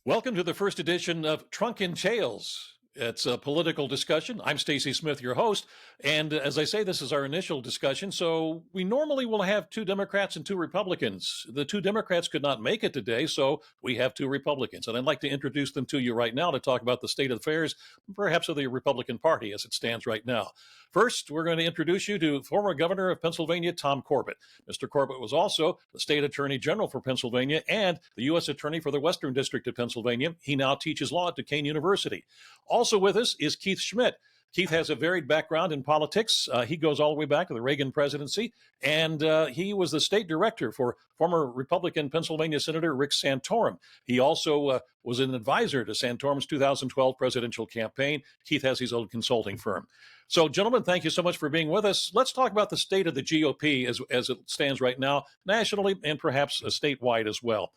Welcome to the first edition of Trunk and Tails. It's a political discussion. I'm Stacy Smith, your host. And as I say, this is our initial discussion. So we normally will have two Democrats and two Republicans. The two Democrats could not make it today, so we have two Republicans. And I'd like to introduce them to you right now to talk about the state of affairs, perhaps of the Republican Party as it stands right now. First, we're going to introduce you to former governor of Pennsylvania, Tom Corbett. Mr. Corbett was also the state attorney general for Pennsylvania and the U.S. attorney for the Western District of Pennsylvania. He now teaches law at Duquesne University. Also with us is Keith Schmidt. Keith has a varied background in politics. He goes all the way back to the Reagan presidency, and he was the state director for former Republican Pennsylvania Senator Rick Santorum. He also was an advisor to Santorum's 2012 presidential campaign. Keith has his own consulting firm. So, gentlemen, thank you so much for being with us. Let's talk about the state of the GOP as it stands right now, nationally and perhaps statewide as well.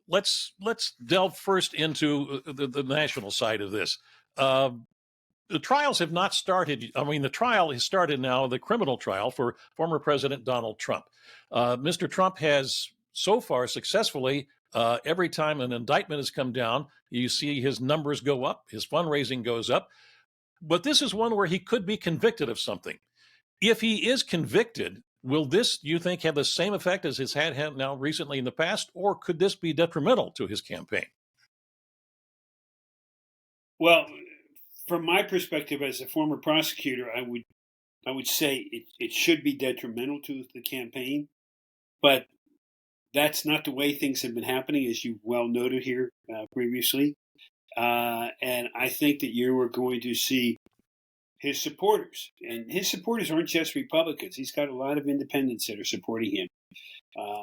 Let's delve first into the national side of this. The trials have not started. I mean, the trial has started now, the criminal trial for former President Donald Trump. Mr. Trump has so far successfully, every time an indictment has come down, you see his numbers go up, his fundraising goes up. But this is one where he could be convicted of something. If he is convicted, will this, you think, have the same effect as it's had now recently in the past, or could this be detrimental to his campaign? Well, from my perspective as a former prosecutor, I would say it should be detrimental to the campaign, but that's not the way things have been happening, as you well noted here previously. And I think that you are going to see his supporters, and his supporters aren't just Republicans. He's got a lot of independents that are supporting him.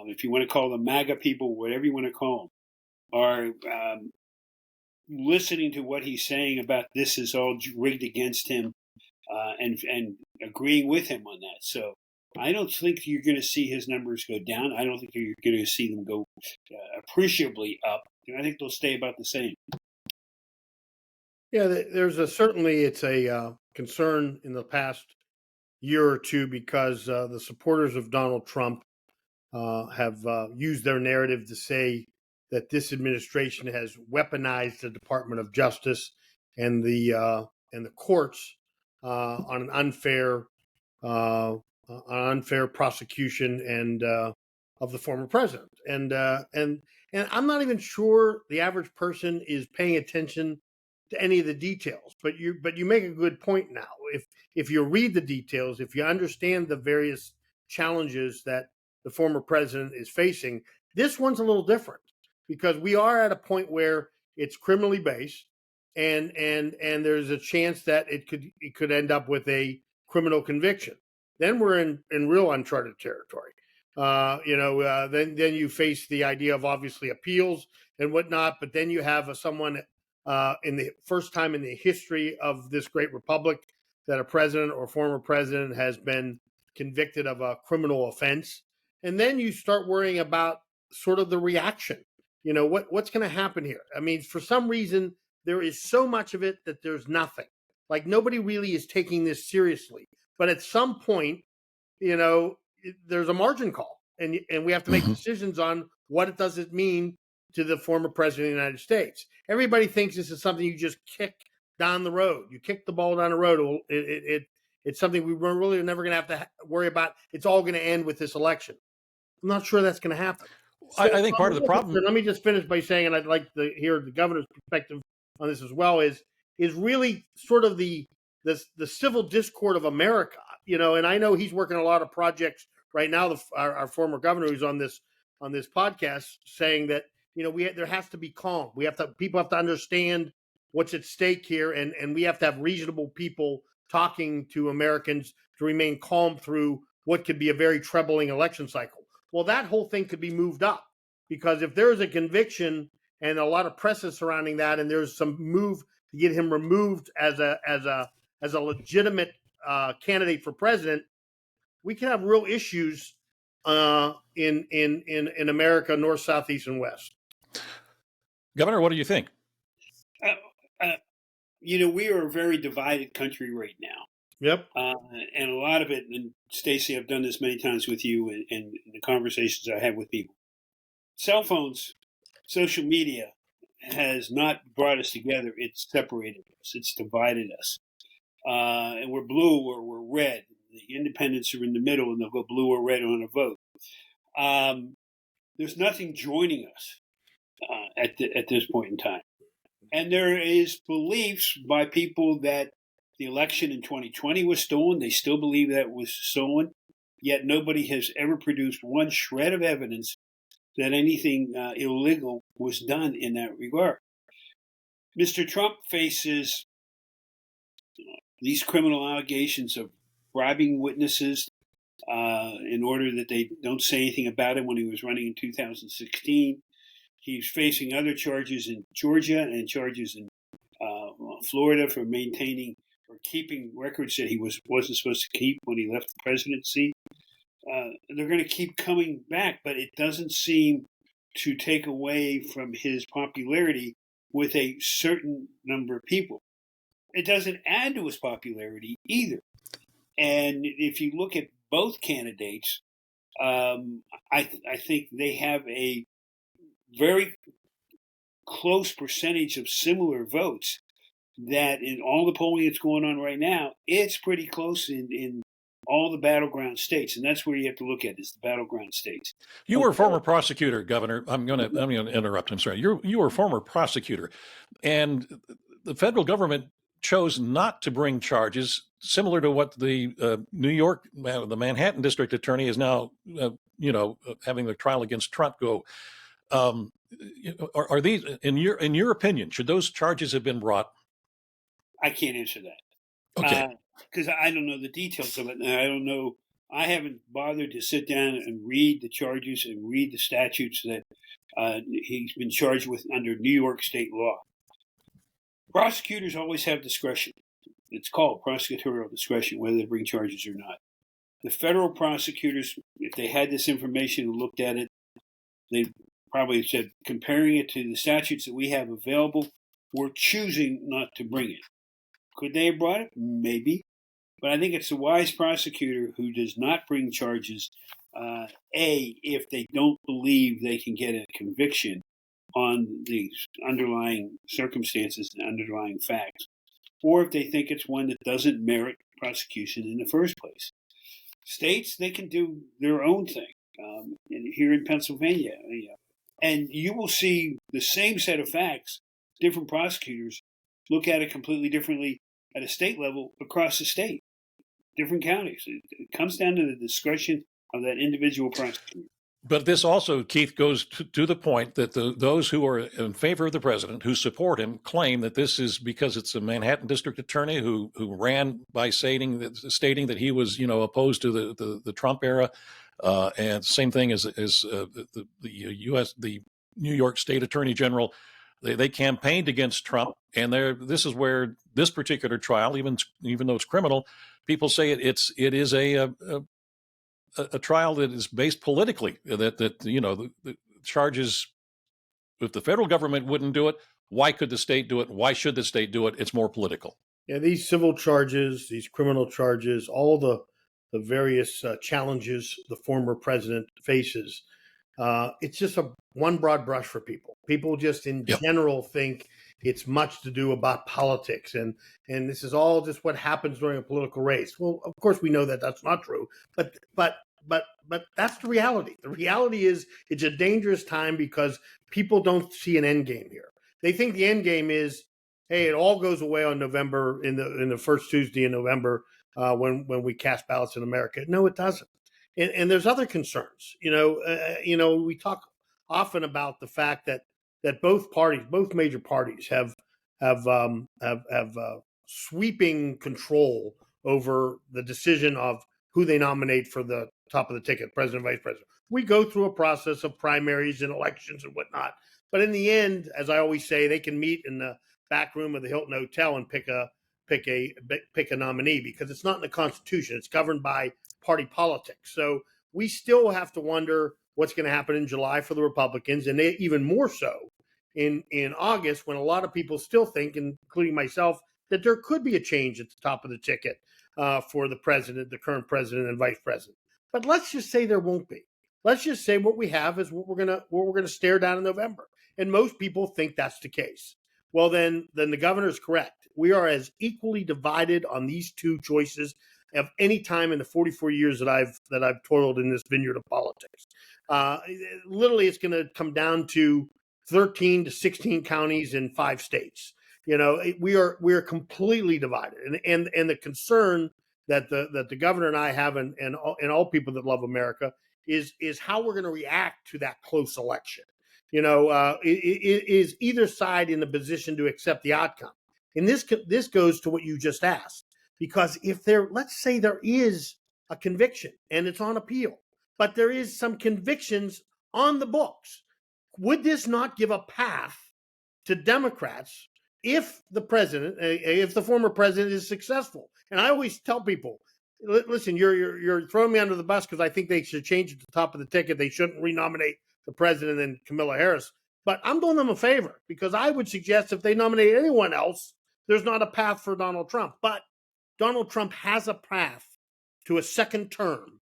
If you want to call them MAGA people, whatever you want to call them, are listening to what he's saying about this is all rigged against him, and agreeing with him on that. So I don't think you're going to see his numbers go down. I don't think you're going to see them go appreciably up. I think they'll stay about the same. Yeah, certainly it's a concern in the past year or two because the supporters of Donald Trump have used their narrative to say that this administration has weaponized the Department of Justice and the courts on an unfair prosecution and of the former president. And I'm not even sure the average person is paying attention to any of the details. But you make a good point now. If you read the details, if you understand the various challenges that the former president is facing, this one's a little different because we are at a point where it's criminally based, and there's a chance that it could end up with a criminal conviction. Then we're in real uncharted territory. Then you face the idea of obviously appeals and whatnot, but then you have someone in the first time in the history of this great republic that a president or former president has been convicted of a criminal offense. And then you start worrying about sort of the reaction. What's going to happen here? I mean, for some reason, there is so much of it that there's nothing. Like nobody really is taking this seriously. But at some point, there's a margin call, and we have to make decisions on what does it mean to the former president of the United States. Everybody thinks this is something you just kick down the road. You kick the ball down the road. It's something we're really never going to have to worry about. It's all going to end with this election. I'm not sure that's going to happen. So, I think part of the problem. Let me just finish by saying, and I'd like to hear the governor's perspective on this as well, is really sort of the civil discord of America. And I know he's working a lot of projects right now. Our former governor who's on this podcast saying that there has to be calm. People have to understand what's at stake here, and we have to have reasonable people talking to Americans to remain calm through what could be a very troubling election cycle. Well, that whole thing could be moved up because if there is a conviction and a lot of press is surrounding that, and there's some move to get him removed as a legitimate candidate for president, we can have real issues in America, north, south, east, and west. Governor, what do you think? We are a very divided country right now. Yep. And a lot of it, and Stacy, I've done this many times with you and the conversations I have with people. Cell phones social media has not brought us together. It's separated us. It's divided us. And we're blue or we're red. The independents are in the middle, and they'll go blue or red on a vote. There's nothing joining us at this point in time. And there is beliefs by people that the election in 2020 was stolen. They still believe that it was stolen. Yet nobody has ever produced one shred of evidence that anything illegal was done in that regard. Mr. Trump faces these criminal allegations of bribing witnesses in order that they don't say anything about it when he was running in 2016. He's facing other charges in Georgia and charges in Florida for maintaining or keeping records that he wasn't supposed to keep when he left the presidency. They're going to keep coming back, but it doesn't seem to take away from his popularity with a certain number of people. It doesn't add to his popularity either. And if you look at both candidates, I think they have a very close percentage of similar votes that in all the polling that's going on right now, it's pretty close in all the battleground states. And that's where you have to look at is the battleground states. You were a former prosecutor, Governor. I'm going to interrupt. I'm sorry. You were a former prosecutor, and the federal government chose not to bring charges similar to what the New York, the Manhattan District Attorney is now, having the trial against Trump go. Are these, in your opinion, should those charges have been brought? I can't answer that. Okay. Because I don't know the details of it. And I don't know. I haven't bothered to sit down and read the charges and read the statutes that he's been charged with under New York state law. Prosecutors always have discretion. It's called prosecutorial discretion, whether they bring charges or not. The federal prosecutors, if they had this information and looked at it, they probably said, comparing it to the statutes that we have available, we're choosing not to bring it. Could they have brought it? Maybe. But I think it's a wise prosecutor who does not bring charges, if they don't believe they can get a conviction on the underlying circumstances and underlying facts, or if they think it's one that doesn't merit prosecution in the first place. States, they can do their own thing. Here in Pennsylvania, and you will see the same set of facts, different prosecutors look at it completely differently at a state level across the state, different counties. It comes down to the discretion of that individual prosecutor. But this also, Keith, goes to the point that those who are in favor of the president, who support him, claim that this is because it's a Manhattan District Attorney who ran by stating that he was, opposed to the Trump era, and same thing as the New York State Attorney General. They campaigned against Trump, and this is where this particular trial, even though it's criminal, people say it is a trial that is based politically. The charges, if the federal government wouldn't do it, why could the state do it? Why should the state do it? It's more political. Yeah, these civil charges, these criminal charges, all the various challenges the former president faces. It's just one broad brush for people. People just in general think it's much to do about politics, and this is all just what happens during a political race. Well, of course we know that that's not true, but that's the reality. The reality is it's a dangerous time because people don't see an end game here. They think the end game is, hey, it all goes away on November in the first Tuesday in November when we cast ballots in America. No, it doesn't. And there's other concerns. We talk often about the fact that both major parties have sweeping control over the decision of who they nominate for the top of the ticket, president, vice president. We go through a process of primaries and elections and whatnot. But in the end, as I always say, they can meet in the back room of the Hilton Hotel and pick a nominee, because it's not in the Constitution. It's governed by party politics. So we still have to wonder what's going to happen in July for the Republicans, and even more so in August, when a lot of people still think, including myself, that there could be a change at the top of the ticket for the president, the current president and vice president. But let's just say there won't be. Let's just say what we have is what we're gonna stare down in November. And most people think that's the case. Well, then the governor is correct. We are as equally divided on these two choices of any time in the 44 years that I've toiled in this vineyard of politics. Literally, it's going to come down to 13 to 16 counties in 5 states. We are completely divided, and the concern that the governor and I have, and all people that love America, is how we're going to react to that close election. Is either side in a position to accept the outcome? And this goes to what you just asked, because if let's say there is a conviction and it's on appeal, but there is some convictions on the books, would this not give a path to Democrats if the former president is successful? And I always tell people, listen, you're throwing me under the bus because I think they should change at the top of the ticket. They shouldn't renominate the president and Kamala Harris. But I'm doing them a favor, because I would suggest if they nominate anyone else, there's not a path for Donald Trump. But Donald Trump has a path to a second term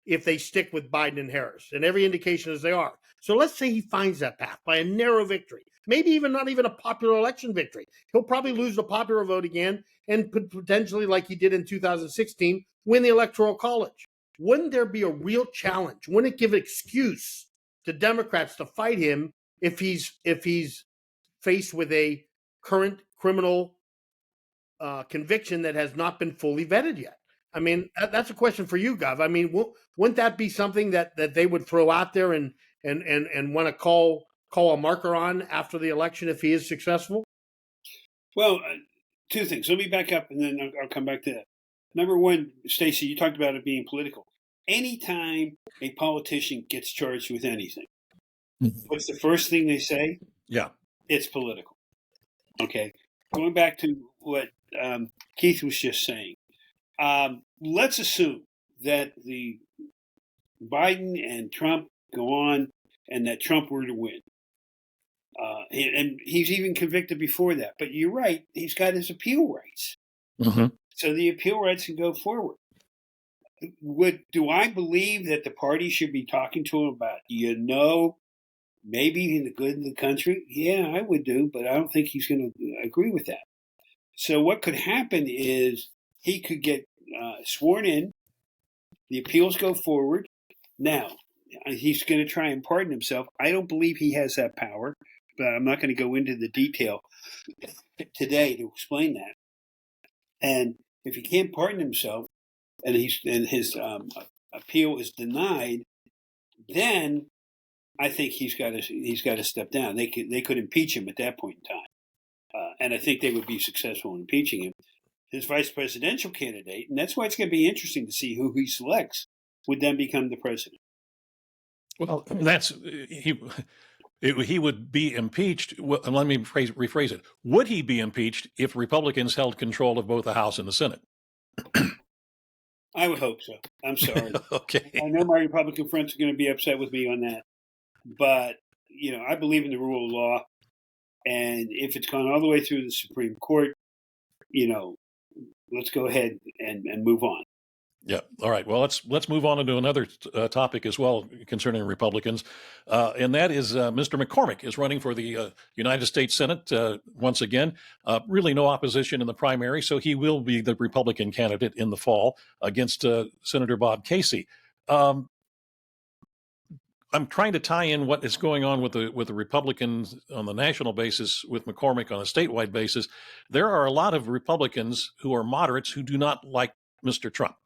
if they stick with Biden and Harris, and every indication is they are. So let's say he finds that path by a narrow victory, maybe not even a popular election victory. He'll probably lose the popular vote again and potentially, like he did in 2016, win the Electoral College. Wouldn't there be a real challenge? Wouldn't it give an excuse to Democrats to fight him if he's faced with a current criminal conviction that has not been fully vetted yet? I mean, that's a question for you, Gov. I mean, wouldn't that be something that they would throw out there and want to call a marker on after the election if he is successful? Well, 2 things. Let me back up, and then I'll come back to that. Number one, Stacey, you talked about it being political. Anytime a politician gets charged with anything, what's the first thing they say? Yeah. It's political. Okay. Going back to what Keith was just saying. Let's assume that the Biden and Trump go on and that Trump were to win. And he's even convicted before that. But you're right, he's got his appeal rights. Mm-hmm. So the appeal rights can go forward. Do I believe that the party should be talking to him about, maybe the good of the country? Yeah, I would do, but I don't think he's going to agree with that. So what could happen is he could get sworn in, the appeals go forward. Now, he's going to try and pardon himself. I don't believe he has that power, but I'm not going to go into the detail today to explain that. And if he can't pardon himself and his appeal is denied, then I think he's got to step down. They could impeach him at that point in time, and I think they would be successful in impeaching him. His vice presidential candidate, and that's why it's going to be interesting to see who he selects, would then become the president. Well, he would be impeached. Let me rephrase it. Would he be impeached if Republicans held control of both the House and the Senate? I would hope so. I'm sorry. Okay. I know my Republican friends are going to be upset with me on that, but I believe in the rule of law, and if it's gone all the way through the Supreme Court, let's go ahead and move on. Yeah. All right. Well, let's move on into another topic as well concerning Republicans, and that is Mr. McCormick is running for the United States Senate once again. Really, no opposition in the primary, so he will be the Republican candidate in the fall against Senator Bob Casey. I'm trying to tie in what is going on with the Republicans on the national basis with McCormick on a statewide basis. There are a lot of Republicans who are moderates who do not like Mr. Trump.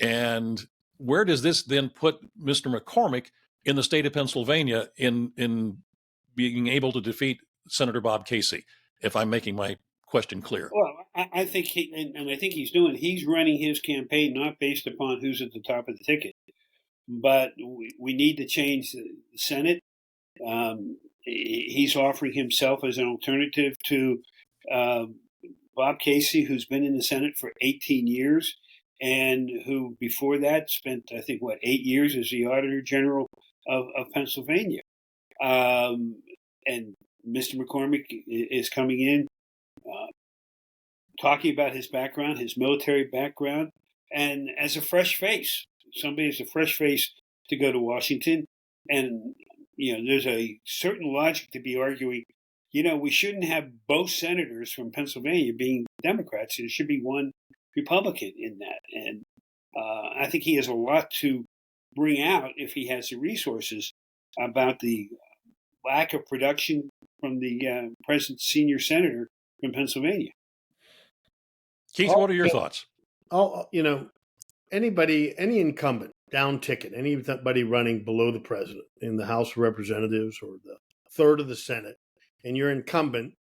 And where does this then put Mr. McCormick in the state of Pennsylvania in being able to defeat Senator Bob Casey, if I'm making my question clear? Well, I think I think he's running his campaign not based upon who's at the top of the ticket, but we need to change the Senate. He's offering himself as an alternative to Bob Casey, who's been in the Senate for 18 years. And who before that spent, I think, 8 years as the Auditor General of Pennsylvania. And Mr. McCormick is coming in, talking about his background, his military background, and as a fresh face. Somebody is a fresh face to go to Washington. And there's a certain logic to be arguing, we shouldn't have both senators from Pennsylvania being Democrats. There should be one Republican in that. And I think he has a lot to bring out if he has the resources about the lack of production from the present senior senator from Pennsylvania. Keith, what are your thoughts? Any incumbent, down ticket, anybody running below the president in the House of Representatives or the third of the Senate, and you're incumbent,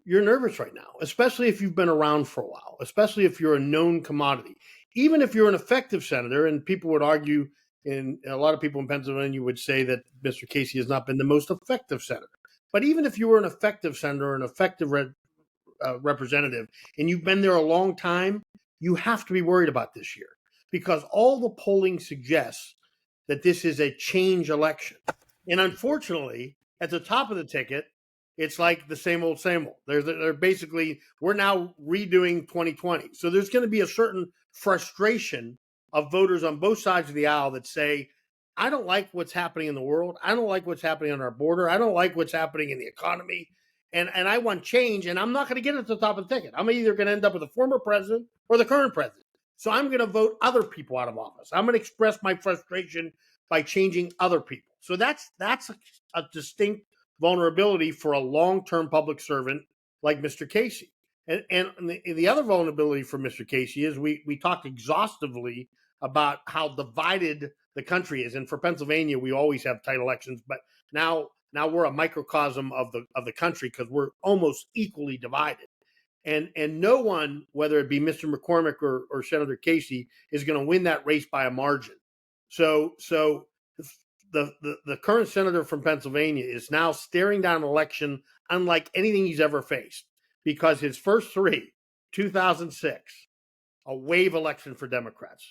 you're nervous right now, especially if you've been around for a while, especially if you're a known commodity. Even if you're an effective senator, and people would argue, and a lot of people in Pennsylvania would say that Mr. Casey has not been the most effective senator. But even if you were an effective senator, an effective representative, and you've been there a long time, you have to be worried about this year because all the polling suggests that this is a change election. And unfortunately, at the top of the ticket, it's like the same old, same old. They're basically, we're now redoing 2020. So there's going to be a certain frustration of voters on both sides of the aisle that say, I don't like what's happening in the world. I don't like what's happening on our border. I don't like what's happening in the economy. And I want change, and I'm not going to get it at the top of the ticket. I'm either going to end up with the former president or the current president. So I'm going to vote other people out of office. I'm going to express my frustration by changing other people. So that's a distinct vulnerability for a long-term public servant like Mr. Casey. And the other vulnerability for Mr. Casey is we talked exhaustively about how divided the country is. And for Pennsylvania, we always have tight elections, but now we're a microcosm of the country because we're almost equally divided. And no one, whether it be Mr. McCormick or Senator Casey, is going to win that race by a margin. So the current senator from Pennsylvania is now staring down an election unlike anything he's ever faced because his first three, 2006, a wave election for Democrats.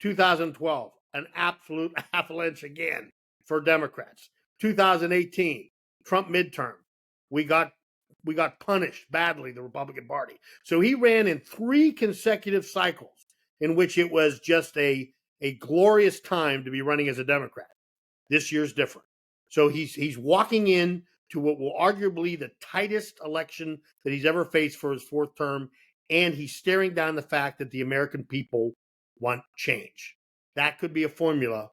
2012, an absolute avalanche again for Democrats. 2018, Trump midterm. We got punished badly, the Republican Party. So he ran in 3 consecutive cycles in which it was just a glorious time to be running as a Democrat. This year's different. So he's walking in to what will arguably the tightest election that he's ever faced for his 4th term, and he's staring down the fact that the American people want change. That could be a formula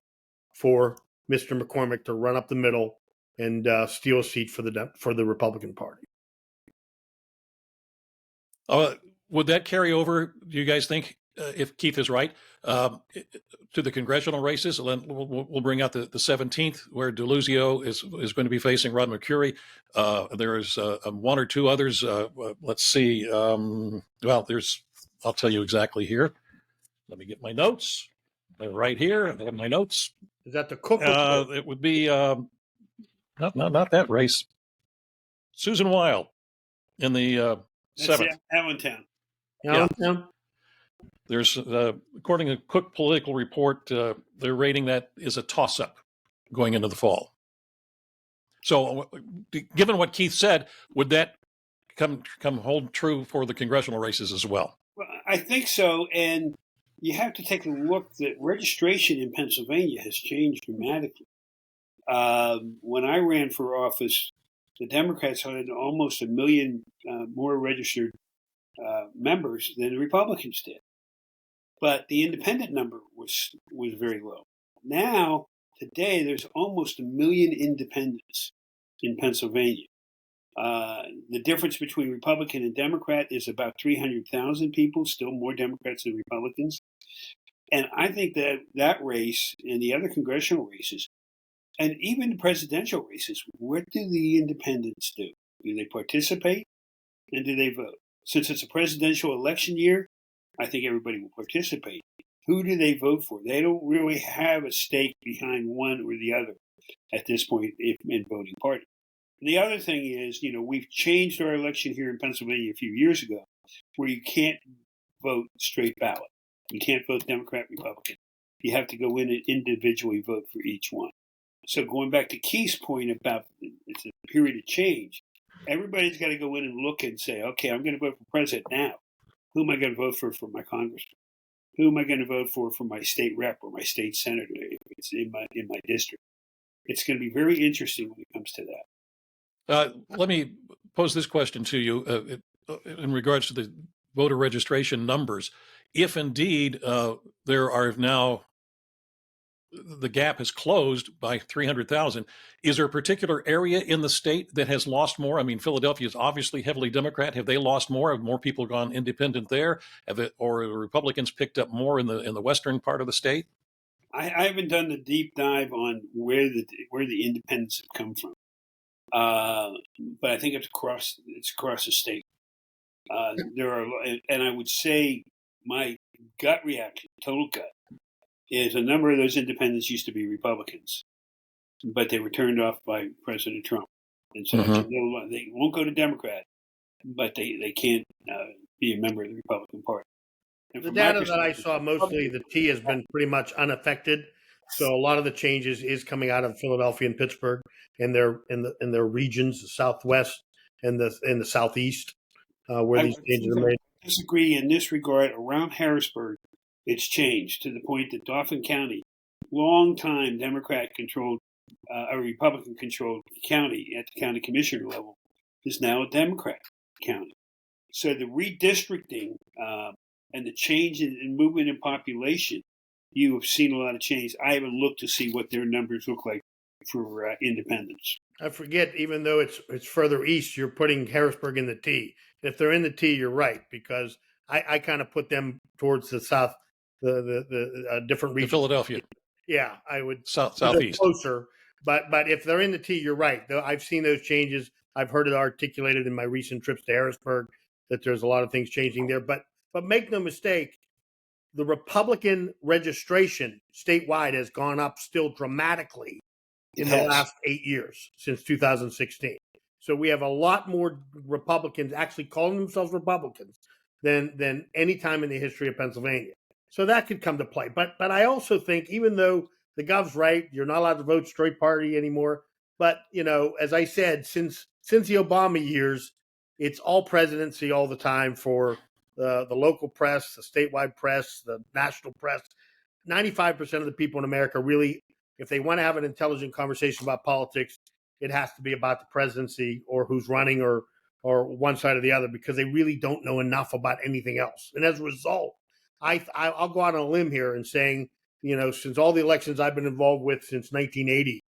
for Mr. McCormick to run up the middle and steal a seat for the Republican Party. Would that carry over, do you guys think, if Keith is right, to the congressional races? We'll bring out the 17th, where DeLuzio is going to be facing Rod McCreary. There's 1 or 2 others. Let's see. I'll tell you exactly here. Let me get my notes. They're right here. I have my notes. Is that the Cook? It would be not that race. Susan Wild in the 7th. Allentown. Yeah. There's, according to Cook Political Report, they're rating that is a toss-up going into the fall. So, given what Keith said, would that come hold true for the congressional races as well? Well, I think so, and you have to take a look that registration in Pennsylvania has changed dramatically. When I ran for office, the Democrats had almost 1 million more registered members than the Republicans did. But the independent number was very low. Now, today, there's almost 1 million independents in Pennsylvania. The difference between Republican and Democrat is about 300,000 people, still more Democrats than Republicans. And I think that race and the other congressional races, and even the presidential races, what do the independents do? Do they participate and do they vote? Since it's a presidential election year, I think everybody will participate. Who do they vote for? They don't really have a stake behind one or the other at this point in voting party. And the other thing is, we've changed our election here in Pennsylvania a few years ago where you can't vote straight ballot. You can't vote Democrat, Republican. You have to go in and individually vote for each one. So going back to Keith's point about it's a period of change, everybody's got to go in and look and say, okay, I'm going to vote for president now. Who am I going to vote for my congressman? Who am I going to vote for my state rep or my state senator if it's in my district? It's going to be very interesting when it comes to that. Let me pose this question to you in regards to the voter registration numbers. If indeed there are now, the gap has closed by 300,000, is there a particular area in the state that has lost more? I mean, Philadelphia is obviously heavily Democrat. Have they lost more? Have more people gone independent there? Or the Republicans picked up more in the western part of the state? I haven't done the deep dive on where the independents have come from, but I think it's across the state. There are, and I would say my gut reaction, total gut, is a number of those independents used to be Republicans, but they were turned off by President Trump, and so they won't go to Democrat, but they can't be a member of the Republican Party. The data that I saw, mostly the T has been pretty much unaffected. So a lot of the changes is coming out of Philadelphia and Pittsburgh in their regions, the Southwest and the Southeast, where these changes are made. I disagree in this regard. Around Harrisburg, it's changed to the point that Dauphin County, long time Democrat controlled, a Republican controlled county at the county commissioner level, is now a Democrat county. So the redistricting and the change in movement in population, you have seen a lot of change. I haven't looked to see what their numbers look like for independents. I forget, even though it's further east, you're putting Harrisburg in the T. If they're in the T, you're right, because I kind of put them towards the south, the different region. Philadelphia. Yeah, I would southeast closer. But if they're in the T, you're right. Though I've seen those changes. I've heard it articulated in my recent trips to Harrisburg that there's a lot of things changing there. But make no mistake, the Republican registration statewide has gone up still dramatically in the last 8 years since 2016. So we have a lot more Republicans actually calling themselves Republicans than any time in the history of Pennsylvania. So that could come to play. But I also think, even though the gov's right, you're not allowed to vote straight party anymore. But, as I said, since the Obama years, it's all presidency all the time for the local press, the statewide press, the national press. 95% of the people in America really, if they want to have an intelligent conversation about politics, it has to be about the presidency or who's running or one side or the other, because they really don't know enough about anything else. And as a result, I'll go out on a limb here and saying, since all the elections I've been involved with since 1980,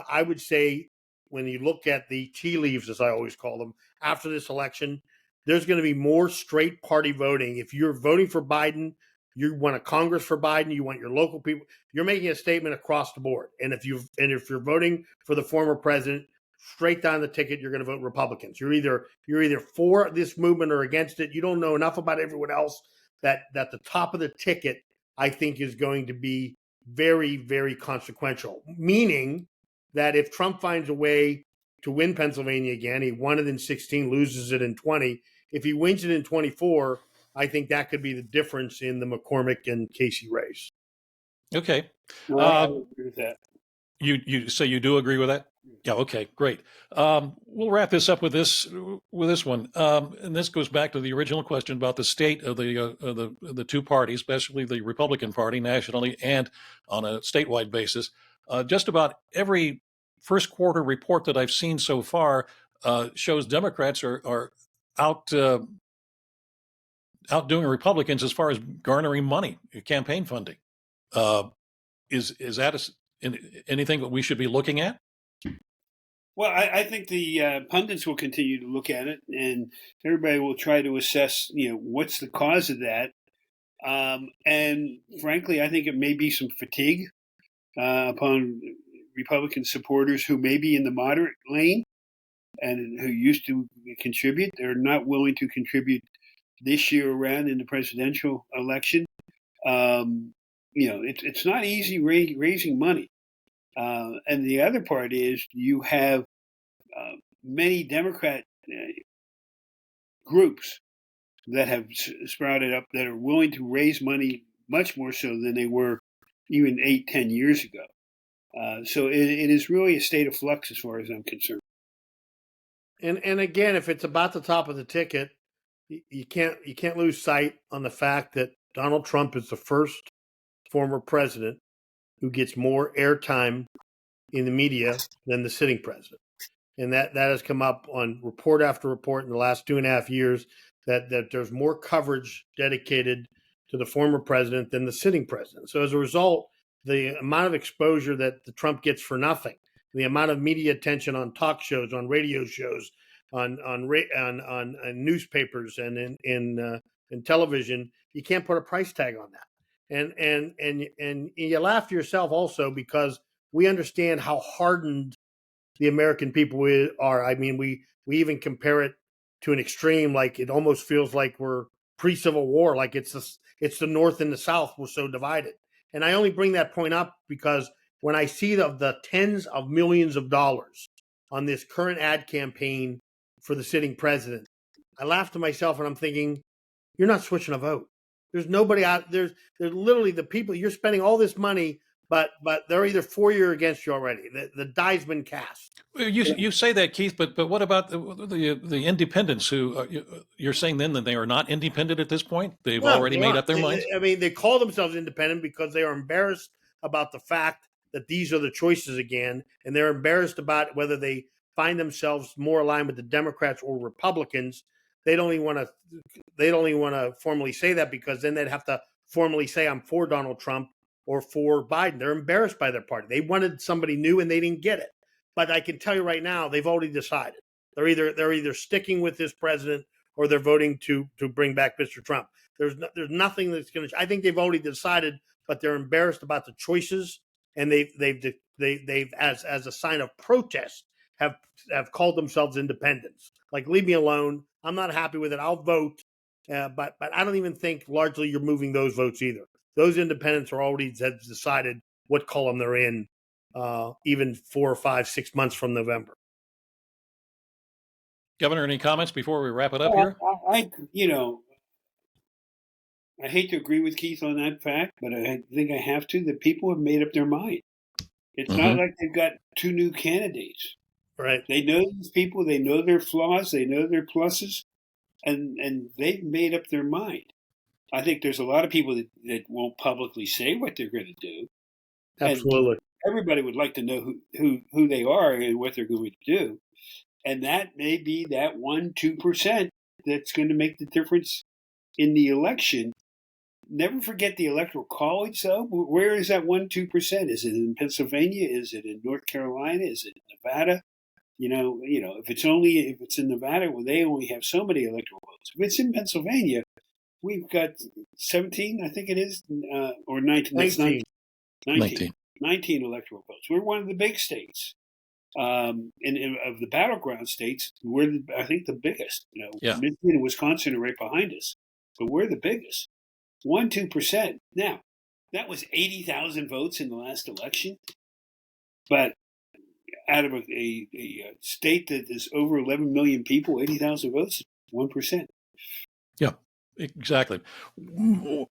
I would say when you look at the tea leaves, as I always call them, after this election, there's going to be more straight party voting. If you're voting for Biden, you want a Congress for Biden, you want your local people, you're making a statement across the board. And if you're voting for the former president, straight down the ticket, you're going to vote Republicans. You're either for this movement or against it. You don't know enough about everyone else that the top of the ticket, I think, is going to be very, very consequential. Meaning that if Trump finds a way to win Pennsylvania again, he won it in 16, loses it in 20. If he wins it in 24, I think that could be the difference in the McCormick and Casey race. Okay. I would agree with that. You say you do agree with that? Yeah. Okay. Great. We'll wrap this up with this one, and this goes back to the original question about the state of the two parties, especially the Republican Party nationally and on a statewide basis. Just about every first quarter report that I've seen so far shows Democrats are outdoing Republicans as far as garnering money, campaign funding. Is that anything that we should be looking at? Well, I think the pundits will continue to look at it, and everybody will try to assess, what's the cause of that. And frankly, I think it may be some fatigue upon Republican supporters who may be in the moderate lane and who used to contribute. They're not willing to contribute this year around in the presidential election. It's not easy raising money. And the other part is you have many Democrat groups that have sprouted up that are willing to raise money much more so than they were even 8-10 years ago. So it is really a state of flux as far as I'm concerned. And again, if it's about the top of the ticket, you can't lose sight on the fact that Donald Trump is the first former president who gets more airtime in the media than the sitting president. And that has come up on report after report in the last 2.5 years that there's more coverage dedicated to the former president than the sitting president. So as a result, the amount of exposure that the Trump gets for nothing, the amount of media attention on talk shows, on radio shows, on newspapers and in television, you can't put a price tag on that. And you laugh to yourself also because we understand how hardened the American people are. I mean, we even compare it to an extreme, like it almost feels like we're pre-Civil War, like it's the North and the South were so divided. And I only bring that point up because when I see the tens of millions of dollars on this current ad campaign for the sitting president, I laugh to myself and I'm thinking, you're not switching a vote. There's nobody out there's literally the people you're spending all this money, but they're either for you or against you already. The die's been cast. You say that, Keith, but what about the independents who you're saying then that they are not independent at this point? They've already made up their minds? I mean, they call themselves independent because they are embarrassed about the fact that these are the choices again, and they're embarrassed about whether they find themselves more aligned with the Democrats or Republicans. They don't even want to formally say that because then they'd have to formally say I'm for Donald Trump or for Biden. They're embarrassed by their party. They wanted somebody new and they didn't get it. But I can tell you right now, they've already decided. They're either sticking with this president or they're voting to bring back Mr. Trump. There's nothing that's going to. I think they've already decided, but they're embarrassed about the choices, and they've as a sign of protest have called themselves independents. Like, leave me alone. I'm not happy with it. I'll vote, but I don't even think largely you're moving those votes either. Those independents are already have decided what column they're in, even 4 or 5, 6 months from November. Governor, any comments before we wrap it up here? I hate to agree with Keith on that fact, but I think I have to. The people have made up their mind. It's not like they've got two new candidates. Right. They know these people. They know their flaws. They know their pluses, and they've made up their mind. I think there's a lot of people that won't publicly say what they're going to do. Absolutely. And everybody would like to know who they are and what they're going to do. And that may be that 1-2% that's going to make the difference in the election. Never forget the Electoral College, though. Where is that 1-2%? Is it in Pennsylvania? Is it in North Carolina? Is it in Nevada? If it's in Nevada, well, they only have so many electoral votes. If it's in Pennsylvania, we've got 17, I think it is, or 19. 19 electoral votes. We're one of the big states. And of the battleground states, we're, I think, the biggest. Michigan and Wisconsin are right behind us, but we're the biggest. 1-2%. Now, that was 80,000 votes in the last election, but out of a state that is over 11 million people, 80,000 votes, 1%. Yeah, exactly. When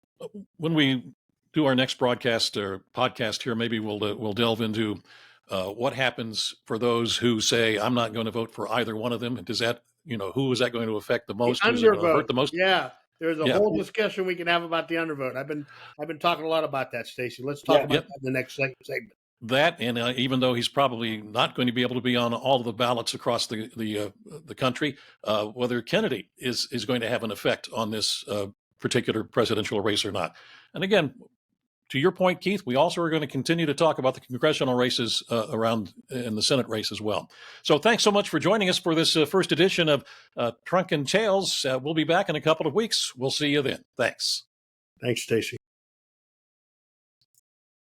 we do our next broadcast or podcast here, maybe we'll delve into what happens for those who say, I'm not going to vote for either one of them. Does that, who is that going to affect the most? Who's it going to hurt the most? Yeah. There's a whole discussion we can have about the undervote. I've been talking a lot about that, Stacey. Let's talk about that in the next segment. That, and even though he's probably not going to be able to be on all of the ballots across the country, whether Kennedy is going to have an effect on this particular presidential race or not. And again, to your point, Keith, we also are going to continue to talk about the congressional races around in the Senate race as well. So thanks so much for joining us for this first edition of Trunk and Tails. We'll be back in a couple of weeks. We'll see you then. Thanks. Thanks, Stacey.